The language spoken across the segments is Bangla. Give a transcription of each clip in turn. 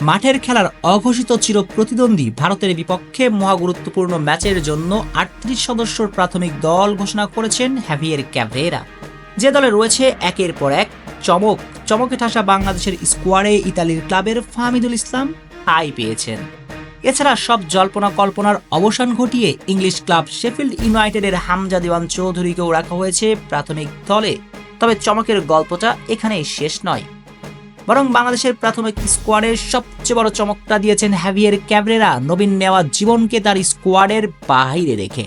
মাঠের খেলার অঘোষিত চিরপ্রতিদ্বন্দ্বী ভারতের বিপক্ষে মহাগুরুত্বপূর্ণ ম্যাচের জন্য ৩৮ সদস্যর প্রাথমিক দল ঘোষণা করেছেন হ্যাভিয়ের ক্যাভরেরা। যে দলে রয়েছে একের পর এক চমকে ঠাসা বাংলাদেশের স্কোয়াডে ইতালির ক্লাবের ফাহমিদুল ইসলাম ঠাঁই পেয়েছেন। এছাড়া সব জল্পনা কল্পনার অবসান ঘটিয়ে ইংলিশ ক্লাব শেফিল্ড ইউনাইটেডের হামজা দেওয়ান চৌধুরীকেও রাখা হয়েছে প্রাথমিক দলে। তবে চমকের গল্পটা এখানেই শেষ নয়, বরং বাংলাদেশের প্রাথমিক স্কোয়াডের সবচেয়ে বড় চমকটা দিয়েছেন হ্যাভিয়ের ক্যাভরেরা নবীন নেওয়া জীবনকে তার স্কোয়াডের বাইরে রেখে।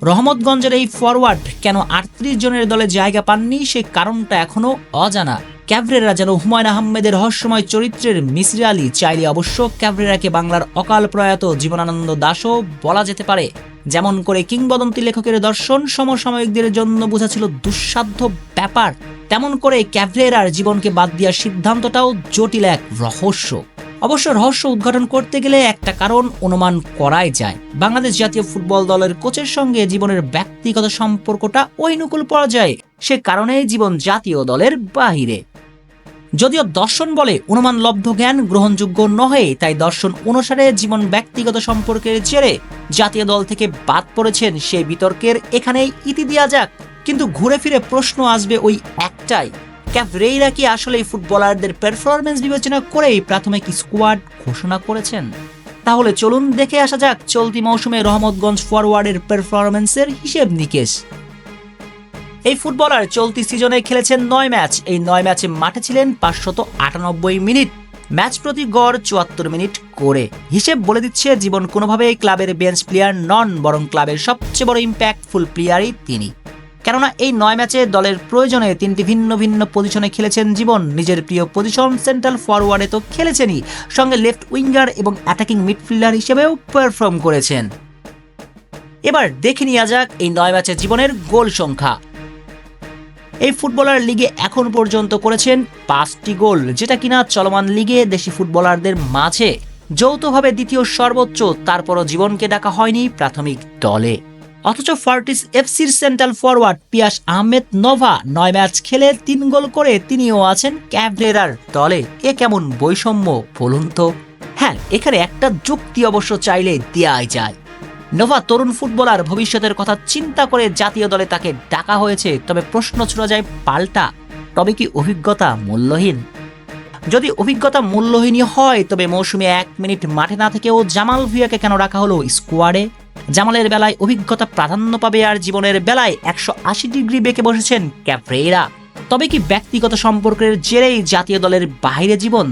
রহমতগঞ্জের এই ফরওয়ার্ড কেন ৩৮ জনের দলে জায়গা পাননি সে কারণটা এখনো অজানা। ক্যাভরেরা যেন হুমায়ুন আহমেদের রহস্যময় চরিত্রের মিসরি আলী, চাইলে অবশ্য ক্যাভরেরাকে বাংলার অকাল প্রয়াত জীবনানন্দ দাসও বলা যেতে পারে। যেমন করে কিংবদন্তি লেখকের দর্শন সমসাময়িকদের জন্য বোঝা ছিল দুঃসাধ্য ব্যাপার, তেমন করে ক্যাভরেরার জীবনকে বাদ দেওয়ার সিদ্ধান্তটাও জটিল এক রহস্য। অবশ্য রহস্য উদ্ঘাটন করতে গেলে একটা কারণ অনুমান করাই যায়, বাংলাদেশ জাতীয় ফুটবল দলের কোচের সঙ্গে জীবনের ব্যক্তিগত সম্পর্কটা অনুকূল পর্যায়ে, সে কারণেই জীবন জাতীয় দলের বাহিরে। যদিও দর্শন বলে অনুমানলব্ধ জ্ঞান গ্রহণযোগ্য নহে, তাই দর্শন অনুসারে জীবন ব্যক্তিগত সম্পর্কের জেরে জাতীয় দল থেকে বাদ পড়েছেন সেই বিতর্কের এখানেই ইতি দেওয়া যাক। কিন্তু ঘুরে ফিরে প্রশ্ন আসবে ওই একটাই, ক্যাভরেরা কি আসলে ফুটবলারদের পারফরম্যান্স বিবেচনা করেই প্রাথমিক স্কোয়াড ঘোষণা করেছেন? তাহলে চলুন দেখে আসা যাক চলতি মৌসুমে রহমতগঞ্জ ফরওয়ার্ডের পারফরম্যান্সের হিসেব নিকেশ। এই ফুটবলার চলতি সিজনে খেলেছেন ৯ ম্যাচ। এই ৯ ম্যাচে মাঠে ছিলেন ৫৯৮ মিনিট, ম্যাচ প্রতি গড় ৭৪ মিনিট করে। হিসেব বলে দিচ্ছে জীবন কোনোভাবেই ক্লাবের বেঞ্চ প্লেয়ার নন, বরং ক্লাবের সবচেয়ে বড় ইম্প্যাক্টফুল প্লেয়ারই তিনি। কেননা এই ৯ ম্যাচে দলের প্রয়োজনে ৩টি ভিন্ন ভিন্ন পজিশনে খেলেছেন জীবন। নিজের প্রিয় পজিশন সেন্ট্রাল ফরওয়ার্ডে তো খেলেছেনই, সঙ্গে লেফট উইঙ্গার এবং অ্যাটাকিং মিডফিল্ডার হিসেবেও পারফর্ম করেছেন। এবার দেখে নেওয়া যাক এই ৯ ম্যাচে জীবনের গোল সংখ্যা। এই ফুটবলার লিগে এখন পর্যন্ত করেছেন ৫টি গোল, যেটা কিনা চলমান লিগে দেশি ফুটবলারদের মাঝে যৌথভাবে দ্বিতীয় সর্বোচ্চ। তারপরও জীবনকে ডাকা হয়নি প্রাথমিক দলে। অথচ ফর্টিস এফসির সেন্ট্রাল ফরওয়ার্ড পিয়াস আহমেদ নোভা ৯ ম্যাচ খেলে ৩ গোল করে তিনিও আছেন ক্যাভরেরার দলে। এ কেমন বৈষম্য বলুন তো? হ্যাঁ, এখানে একটা যুক্তি অবশ্য চাইলে দেওয়াই যায়। নোভা তরুণ ফুটবলার, ভবিষ্যতের কথা চিন্তা করে জাতীয় দলে তাকে ডাকা হয়েছে। তবে প্রশ্ন ছুড়ে যায় পাল্টা, তবে কি অভিজ্ঞতা মূল্যহীন? যদি অভিজ্ঞতা মূল্যহীনই হয়, তবে মৌসুমে ১ মিনিট মাঠে না থেকেও জামাল ভুঁইয়াকে কেন রাখা হলো স্কোয়াডে? জামালের বেলায় অভিজ্ঞতা প্রাধান্য পাবে, আর জীবনের বেলায় ১৮০ ডিগ্রি বেঁকে বসেছেন ক্যাভরেরা। তবে কি ব্যক্তিগত সম্পর্কের জেরেই জাতীয় দলের বাইরে জীবন?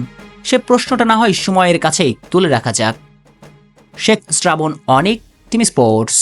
সে প্রশ্নটা না হয় সময়ের কাছেই তুলে রাখা যাক। শেখ শ্রাবণ অনিক, টিম স্পোর্টস।